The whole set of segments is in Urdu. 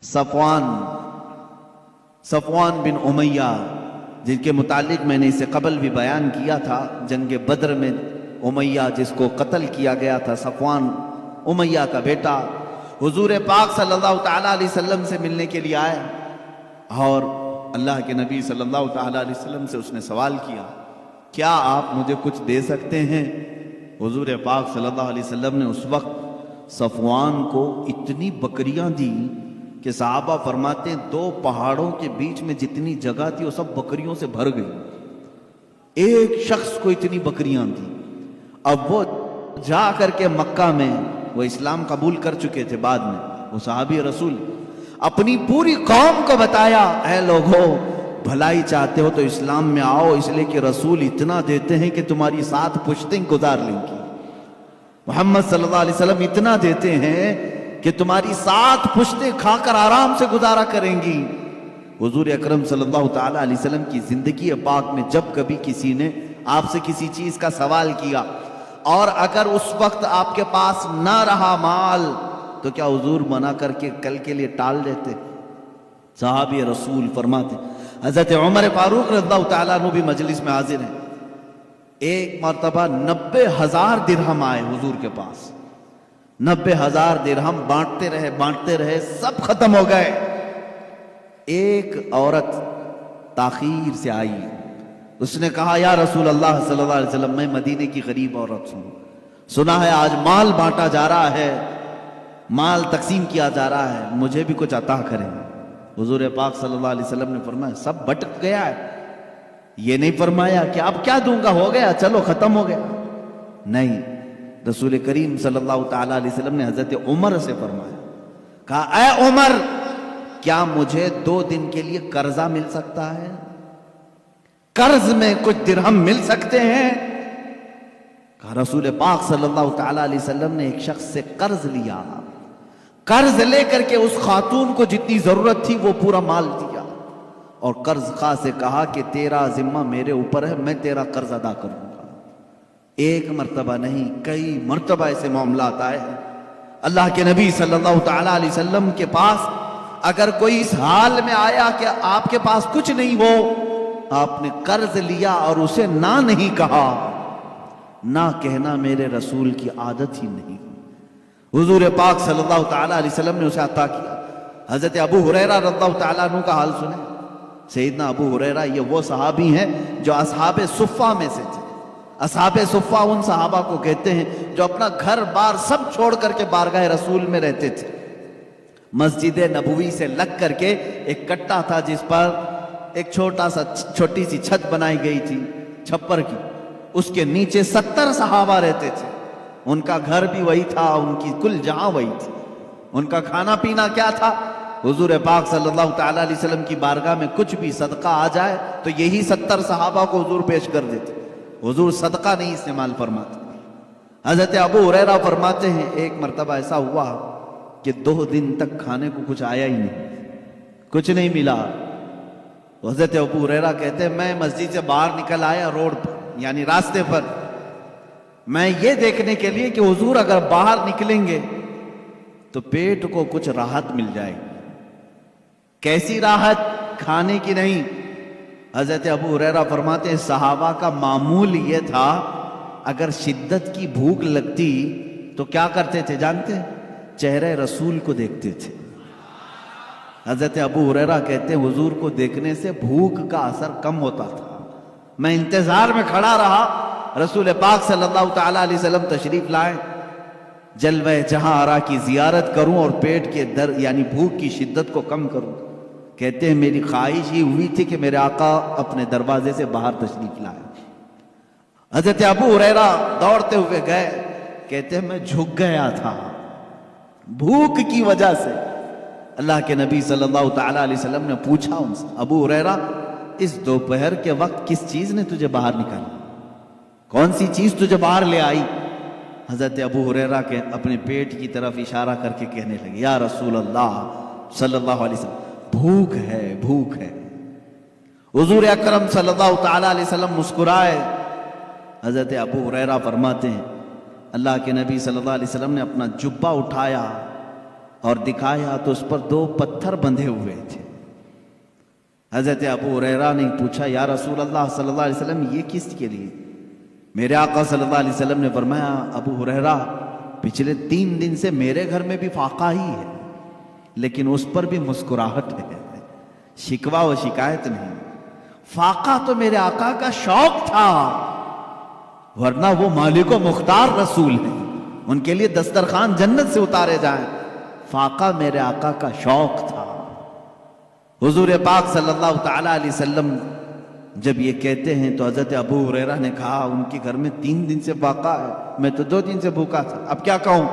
صفوان بن امیہ، جن کے متعلق میں نے اسے قبل بھی بیان کیا تھا، جنگ بدر میں امیہ جس کو قتل کیا گیا تھا، صفوان امیہ کا بیٹا حضور پاک صلی اللہ تعالیٰ علیہ وسلم سے ملنے کے لیے آیا، اور اللہ کے نبی صلی اللہ تعالیٰ علیہ وسلم سے اس نے سوال کیا، کیا آپ مجھے کچھ دے سکتے ہیں؟ حضور پاک صلی اللہ علیہ وسلم نے اس وقت صفوان کو اتنی بکریاں دی کہ صحابہ فرماتے ہیں 2 پہاڑوں کے بیچ میں جتنی جگہ تھی وہ سب بکریوں سے بھر گئی، ایک شخص کو اتنی بکریاں دی۔ اب وہ جا کر کے مکہ میں، وہ اسلام قبول کر چکے تھے بعد میں، وہ صحابی رسول، اپنی پوری قوم کو بتایا، اے لوگو بھلائی چاہتے ہو تو اسلام میں آؤ، اس لیے کہ رسول اتنا دیتے ہیں کہ تمہاری 7 پشتیں گزار لیں گی۔ محمد صلی اللہ علیہ وسلم اتنا دیتے ہیں کہ تمہاری 7 پشتیں کھا کر آرام سے گزارا کریں گی۔ حضور اکرم صلی اللہ تعالیٰ علیہ وسلم کی زندگی پاک میں جب کبھی کسی نے آپ سے کسی چیز کا سوال کیا اور اگر اس وقت آپ کے پاس نہ رہا مال تو کیا حضور منع کر کے کل کے لیے ٹال دیتے؟ صحابی رسول فرماتے، حضرت عمر فاروق رضی اللہ تعالیٰ عنہ بھی مجلس میں حاضر ہیں، ایک مرتبہ 90,000 درہم آئے حضور کے پاس، 90,000 درہم بانٹتے رہے سب ختم ہو گئے۔ ایک عورت تاخیر سے آئی، اس نے کہا، یا رسول اللہ صلی اللہ علیہ وسلم، میں مدینے کی غریب عورت ہوں، سنا ہے آج مال بانٹا جا رہا ہے، مال تقسیم کیا جا رہا ہے، مجھے بھی کچھ عطا کریں۔ حضور پاک صلی اللہ علیہ وسلم نے فرمایا، سب بٹ گیا ہے، یہ نہیں فرمایا کہ اب کیا دوں گا، ہو گیا چلو ختم ہو گیا، نہیں، رسول کریم صلی اللہ تعالیٰ علیہ وسلم نے حضرت عمر سے فرمایا، کہا، اے عمر، کیا مجھے 2 دن کے لیے قرضہ مل سکتا ہے؟ قرض میں کچھ درہم مل سکتے ہیں؟ کہا، رسول پاک صلی اللہ تعالیٰ علیہ وسلم نے ایک شخص سے قرض لیا، قرض لے کر کے اس خاتون کو جتنی ضرورت تھی وہ پورا مال دیا، اور قرض خواہ سے کہا کہ تیرا ذمہ میرے اوپر ہے، میں تیرا قرض ادا کروں گا۔ ایک مرتبہ نہیں، کئی مرتبہ ایسے معاملات آئے ہیں۔ اللہ کے نبی صلی اللہ تعالیٰ علیہ وسلم کے پاس اگر کوئی اس حال میں آیا کہ آپ کے پاس کچھ نہیں ہو، آپ نے قرض لیا اور اسے نہ نہیں کہا، نہ کہنا میرے رسول کی عادت ہی نہیں۔ حضور پاک صلی اللہ تعالیٰ علیہ وسلم نے اسے عطا کیا۔ حضرت ابو ہریرہ رضی اللہ تعالیٰ عنہ کا حال سنیں۔ سیدنا ابو ہریرہ یہ وہ صحابی ہیں جو اصحاب صفہ میں سے تھے۔ اصحاب صفہ ان صحابہ کو کہتے ہیں جو اپنا گھر بار سب چھوڑ کر کے بارگاہ رسول میں رہتے تھے۔ مسجد نبوی سے لگ کر کے ایک کٹا تھا جس پر ایک چھوٹی سی چھت بنائی گئی تھی چھپر کی، اس کے نیچے 70 صحابہ رہتے تھے، ان کا گھر بھی وہی تھا، ان کی کل جہاں وہی تھی۔ ان کا کھانا پینا کیا تھا؟ حضور پاک صلی اللہ تعالیٰ علیہ وسلم کی بارگاہ میں کچھ بھی صدقہ آ جائے تو یہی 70 صحابہ کو حضور پیش کر دیتے، حضور صدقہ نہیں استعمال فرماتے۔ حضرت ابو ہریرہ فرماتے ہیں ایک مرتبہ ایسا ہوا کہ 2 دن تک کھانے کو کچھ آیا ہی نہیں، کچھ نہیں ملا۔ حضرت ابو ہریرہ کہتے ہیں میں مسجد سے باہر نکل آیا روڈ پر، یعنی راستے پر، میں یہ دیکھنے کے لیے کہ حضور اگر باہر نکلیں گے تو پیٹ کو کچھ راحت مل جائے گی۔ کیسی راحت؟ کھانے کی نہیں۔ حضرت ابو ہریرہ فرماتے ہیں صحابہ کا معمول یہ تھا اگر شدت کی بھوک لگتی تو کیا کرتے تھے جانتے ہیں؟ چہرے رسول کو دیکھتے تھے۔ حضرت ابو ہریرہ کہتے ہیں حضور کو دیکھنے سے بھوک کا اثر کم ہوتا تھا، میں انتظار میں کھڑا رہا رسول پاک صلی اللہ تعالیٰ علیہ وسلم تشریف لائیں، جلوہ جہاں آرا کی زیارت کروں اور پیٹ کے درد یعنی بھوک کی شدت کو کم کروں۔ کہتے ہیں میری خواہش ہی ہوئی تھی کہ میرے آقا اپنے دروازے سے باہر تشریف لائیں۔ حضرت ابو ہریرہ دوڑتے ہوئے گئے، کہتے ہیں میں جھک گیا تھا بھوک کی وجہ سے۔ اللہ کے نبی صلی اللہ تعالیٰ علیہ وسلم نے پوچھا ان سے، ابو ہریرہ اس دوپہر کے وقت کس چیز نے تجھے باہر نکالا؟ کون سی چیز تجھے باہر لے آئی؟ حضرت ابو ہریرہ کے اپنے پیٹ کی طرف اشارہ کر کے کہنے لگے، یا رسول اللہ صلی اللہ علیہ وسلم، بھوک ہے، بھوک ہے۔ حضور اکرم صلی اللہ تعالیٰ علیہ وسلم مسکرائے۔ حضرت ابو ہریرہ فرماتے ہیں اللہ کے نبی صلی اللہ علیہ وسلم نے اپنا جبہ اٹھایا اور دکھایا تو اس پر 2 پتھر بندھے ہوئے تھے۔ حضرت ابو ہریرہ نے پوچھا یا رسول اللہ صلی اللہ علیہ وسلم یہ کس کے لیے؟ میرے آقا صلی اللہ علیہ وسلم نے فرمایا ابو ہریرہ پچھلے 3 دن سے میرے گھر میں بھی فاقہ ہی ہے، لیکن اس پر بھی مسکراہٹ ہے، شکوہ و شکایت نہیں۔ فاقہ تو میرے آقا کا شوق تھا، ورنہ وہ مالک و مختار رسول ہیں، ان کے لیے دسترخوان جنت سے اتارے جائیں۔ فاقہ میرے آقا کا شوق تھا۔ حضور پاک صلی اللہ تعالی علیہ وسلم جب یہ کہتے ہیں تو حضرت ابو ہریرہ نے کہا ان کے گھر میں 3 دن سے فاقہ ہے، میں تو 2 دن سے بھوکا تھا، اب کیا کہوں؟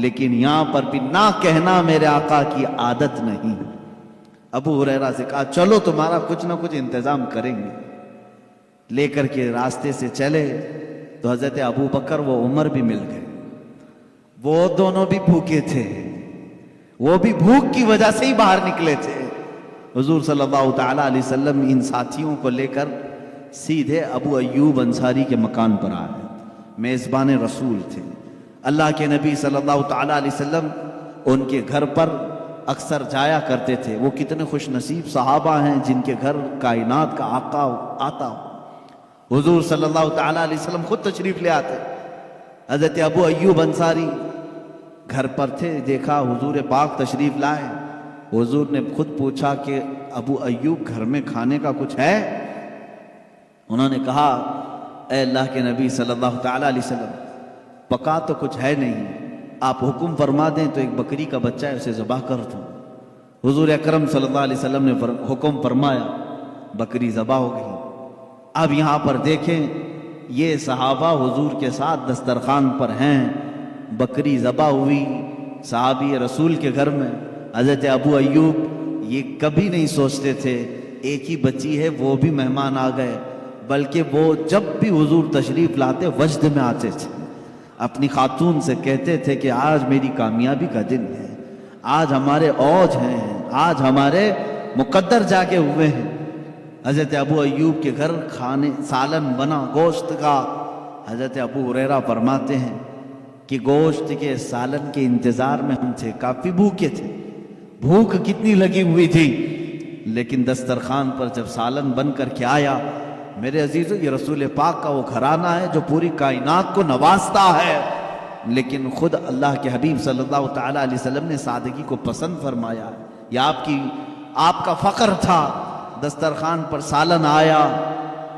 لیکن یہاں پر بھی نہ کہنا میرے آقا کی عادت نہیں۔ ابو ہریرہ سے کہا چلو تمہارا کچھ نہ کچھ انتظام کریں گے۔ لے کر کے راستے سے چلے تو حضرت ابو بکر و عمر بھی مل گئے، وہ دونوں بھی بھوکے تھے، وہ بھی بھوک کی وجہ سے ہی باہر نکلے تھے۔ حضور صلی اللہ تعالی علیہ وسلم ان ساتھیوں کو لے کر سیدھے ابو ایوب انصاری کے مکان پر آئے، میزبان رسول تھے۔ اللہ کے نبی صلی اللہ تعالی علیہ وسلم ان کے گھر پر اکثر جایا کرتے تھے۔ وہ کتنے خوش نصیب صحابہ ہیں جن کے گھر کائنات کا آقا آتا ہو۔ حضور صلی اللہ تعالی علیہ وسلم خود تشریف لے آتے۔ حضرت ابو ایوب انصاری گھر پر تھے، دیکھا حضور پاک تشریف لائے۔ حضور نے خود پوچھا کہ ابو ایوب گھر میں کھانے کا کچھ ہے؟ انہوں نے کہا اے اللہ کے نبی صلی اللہ تعالی علیہ وسلم پکا تو کچھ ہے نہیں، آپ حکم فرما دیں تو ایک بکری کا بچہ ہے اسے ذبح کر دوں۔ حضور اکرم صلی اللہ علیہ وسلم نے حکم فرمایا، بکری ذبح ہو گئی۔ اب یہاں پر دیکھیں یہ صحابہ حضور کے ساتھ دسترخوان پر ہیں، بکری ذبح ہوئی صحابی رسول کے گھر میں۔ حضرت ابو ایوب یہ کبھی نہیں سوچتے تھے ایک ہی بچی ہے وہ بھی مہمان آ گئے، بلکہ وہ جب بھی حضور تشریف لاتے وجد میں آتے تھے، اپنی خاتون سے کہتے تھے کہ آج میری کامیابی کا دن ہے، آج ہمارے اوج ہیں، آج ہمارے مقدر جاگے ہوئے ہیں۔ حضرت ابو ایوب کے گھر کھانے سالن بنا گوشت کا۔ حضرت ابو ہریرہ فرماتے ہیں کہ گوشت کے سالن کے انتظار میں ہم تھے، کافی بھوکے تھے، بھوک کتنی لگی ہوئی تھی، لیکن دسترخوان پر جب سالن بن کر کے آیا، میرے عزیزو یہ رسول پاک کا وہ گھرانہ ہے جو پوری کائنات کو نوازتا ہے، لیکن خود اللہ کے حبیب صلی اللہ تعالی علیہ وسلم نے سادگی کو پسند فرمایا۔ یہ آپ کا فخر تھا۔ دسترخوان پر سالن آیا،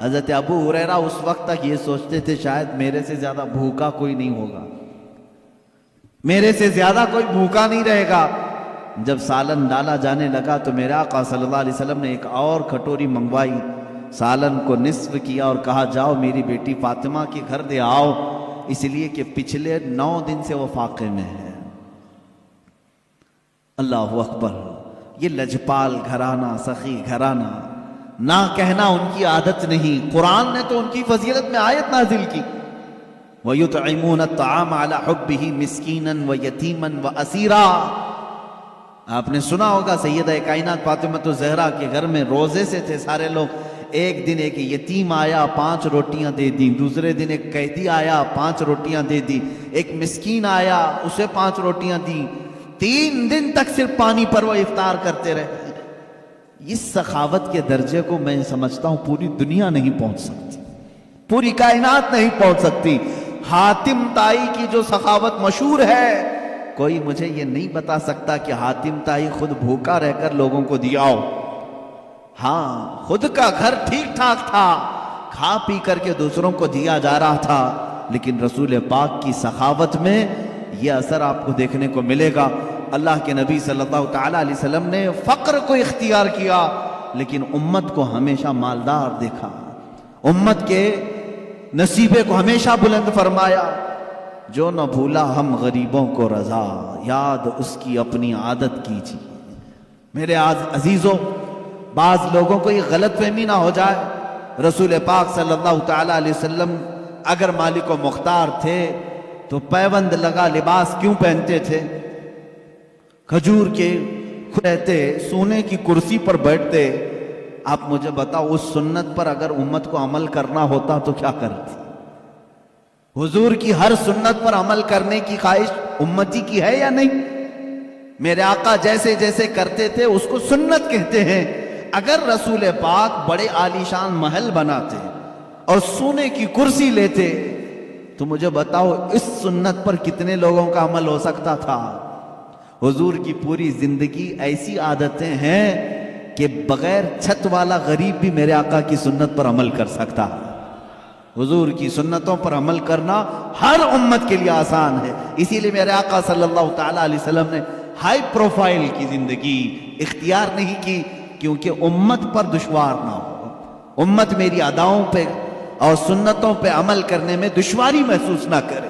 حضرت ابو ہریرہ اس وقت تک یہ سوچتے تھے شاید میرے سے زیادہ بھوکا کوئی نہیں ہوگا، میرے سے زیادہ کوئی بھوکا نہیں رہے گا۔ جب سالن ڈالا جانے لگا تو میرے آقا صلی اللہ علیہ وسلم نے ایک اور کٹوری منگوائی، سالن کو نصف کیا اور کہا جاؤ میری بیٹی فاطمہ کے گھر دے آؤ، اس لیے کہ پچھلے 9 دن سے وہ فاقے میں ہے۔ اللہ اکبر! یہ لجپال گھرانہ، سخی گھرانہ، نہ کہنا ان کی عادت نہیں۔ قرآن نے تو ان کی فضیلت میں آیت نازل کی، وَيُطْعِمُونَ الطَّعَامَ عَلَى حُبِّهِ مِسْكِينًا وَيَتِيمًا وَأَسِيرًا۔ آپ نے سنا ہوگا سیدہ کائنات فاطمہ الزہرا کے گھر میں روزے سے تھے سارے لوگ۔ ایک دن ایک یتیم آیا، 5 روٹیاں دے دی، دوسرے دن ایک قیدی آیا، 5 روٹیاں دے دی، ایک مسکین آیا اسے 5 روٹیاں دی، 3 دن تک صرف پانی پر وہ افطار کرتے رہے۔ اس سخاوت کے درجے کو میں سمجھتا ہوں پوری دنیا نہیں پہنچ سکتی، پوری کائنات نہیں پہنچ سکتی۔ حاتم طائی کی جو سخاوت مشہور ہے، کوئی مجھے یہ نہیں بتا سکتا کہ حاتم طائی خود بھوکا رہ کر لوگوں کو دیا ہو۔ ہاں، خود کا گھر ٹھیک ٹھاک تھا، کھا پی کر کے دوسروں کو دیا جا رہا تھا، لیکن رسول پاک کی سخاوت میں یہ اثر آپ کو دیکھنے کو ملے گا۔ اللہ کے نبی صلی اللہ تعالی علیہ وسلم نے فقر کو اختیار کیا، لیکن امت کو ہمیشہ مالدار دیکھا، امت کے نصیبے کو ہمیشہ بلند فرمایا۔ جو نہ بھولا ہم غریبوں کو رضا، یاد اس کی اپنی عادت کیجیے۔ میرے عزیزوں، بعض لوگوں کو یہ غلط فہمی نہ ہو جائے، رسول پاک صلی اللہ تعالی علیہ وسلم اگر مالک و مختار تھے تو پیوند لگا لباس کیوں پہنتے تھے؟ کھجور کے رہتے، سونے کی کرسی پر بیٹھتے۔ آپ مجھے بتاؤ اس سنت پر اگر امت کو عمل کرنا ہوتا تو کیا کرتی؟ حضور کی ہر سنت پر عمل کرنے کی خواہش امتی کی ہے یا نہیں؟ میرے آقا جیسے جیسے کرتے تھے اس کو سنت کہتے ہیں۔ اگر رسول پاک بڑے عالیشان محل بناتے اور سونے کی کرسی لیتے تو مجھے بتاؤ اس سنت پر کتنے لوگوں کا عمل ہو سکتا تھا؟ حضور کی پوری زندگی ایسی عادتیں ہیں کہ بغیر چھت والا غریب بھی میرے آقا کی سنت پر عمل کر سکتا ہے۔ حضور کی سنتوں پر عمل کرنا ہر امت کے لیے آسان ہے، اسی لیے میرے آقا صلی اللہ تعالی علیہ وسلم نے ہائی پروفائل کی زندگی اختیار نہیں کی، کیونکہ امت پر دشوار نہ ہو، امت میری اداؤں پہ اور سنتوں پہ عمل کرنے میں دشواری محسوس نہ کرے۔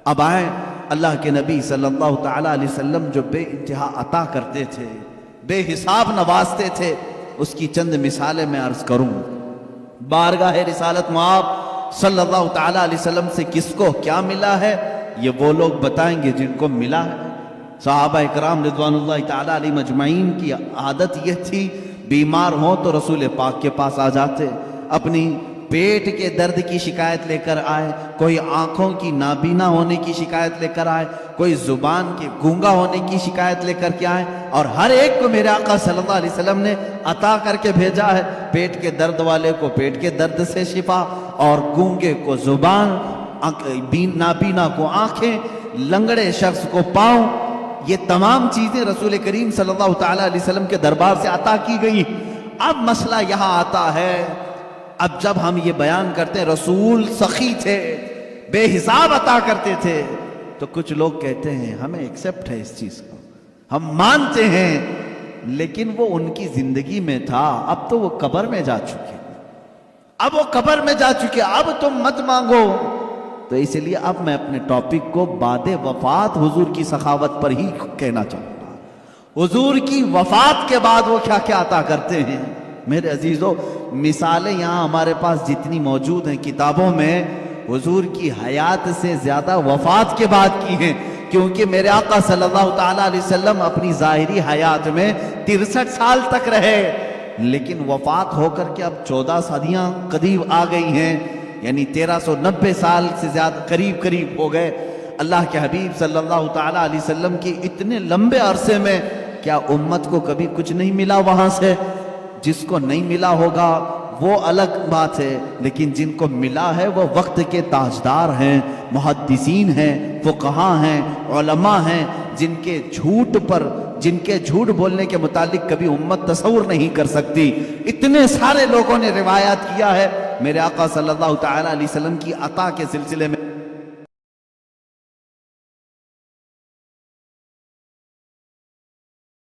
اب آئیں اللہ کے نبی صلی اللہ تعالی علیہ وسلم جو بے انتہا عطا کرتے تھے، بے حساب نوازتے تھے، اس کی چند مثالیں میں عرض کروں۔ بارگاہ رسالت مآب صلی اللہ تعالی علیہ وسلم سے کس کو کیا ملا ہے یہ وہ لوگ بتائیں گے جن کو ملا ہے۔ صحابہ اکرام رضوان اللہ تعالی علیہ مجمعین کی عادت یہ تھی، بیمار ہوں تو رسول پاک کے پاس آ جاتے، اپنی پیٹ کے درد کی شکایت لے کر آئے، کوئی آنکھوں کی نابینا ہونے کی شکایت لے کر آئے، کوئی زبان کے گونگا ہونے کی شکایت لے کر کے آئے، اور ہر ایک کو میرے آقا صلی اللہ علیہ وسلم نے عطا کر کے بھیجا ہے۔ پیٹ کے درد والے کو پیٹ کے درد سے شفا، اور گونگے کو زبان، نابینا کو آنکھیں، لنگڑے شخص کو پاؤں، یہ تمام چیزیں رسول کریم صلی اللہ تعالی علیہ وسلم کے دربار سے عطا کی گئی۔ اب مسئلہ یہاں آتا ہے، اب جب ہم یہ بیان کرتے ہیں رسول سخی تھے، بے حساب عطا کرتے تھے، تو کچھ لوگ کہتے ہیں ہمیں ایکسپٹ ہے اس چیز کو، ہم مانتے ہیں، لیکن وہ ان کی زندگی میں تھا، اب تو وہ قبر میں جا چکے، اب وہ قبر میں جا چکے، اب تم مت مانگو۔ تو اس لیے اب میں اپنے ٹاپک کو بعد وفات حضور کی سخاوت پر ہی کہنا چاہوں گا۔ حضور کی وفات کے بعد وہ کیا کیا عطا کرتے ہیں۔ میرے عزیزو، مثالیں یہاں ہمارے پاس جتنی موجود ہیں کتابوں میں، حضور کی حیات سے زیادہ وفات کے بعد کی ہیں، کیونکہ میرے آقا صلی اللہ تعالی علیہ وسلم اپنی ظاہری حیات میں 63 سال تک رہے، لیکن وفات ہو کر کے اب 14 صدیاں قریب آ گئی ہیں، یعنی 1390 سال سے زیادہ قریب ہو گئے۔ اللہ کے حبیب صلی اللہ تعالی علیہ وسلم کی اتنے لمبے عرصے میں کیا امت کو کبھی کچھ نہیں ملا وہاں سے؟ جس کو نہیں ملا ہوگا وہ الگ بات ہے، لیکن جن کو ملا ہے وہ وقت کے تاجدار ہیں، محدثین ہیں، فقہاء ہیں، علماء ہیں، جن کے جھوٹ بولنے کے متعلق کبھی امت تصور نہیں کر سکتی۔ اتنے سارے لوگوں نے روایات کیا ہے میرے آقا صلی اللہ تعالی علیہ وسلم کی عطا کے سلسلے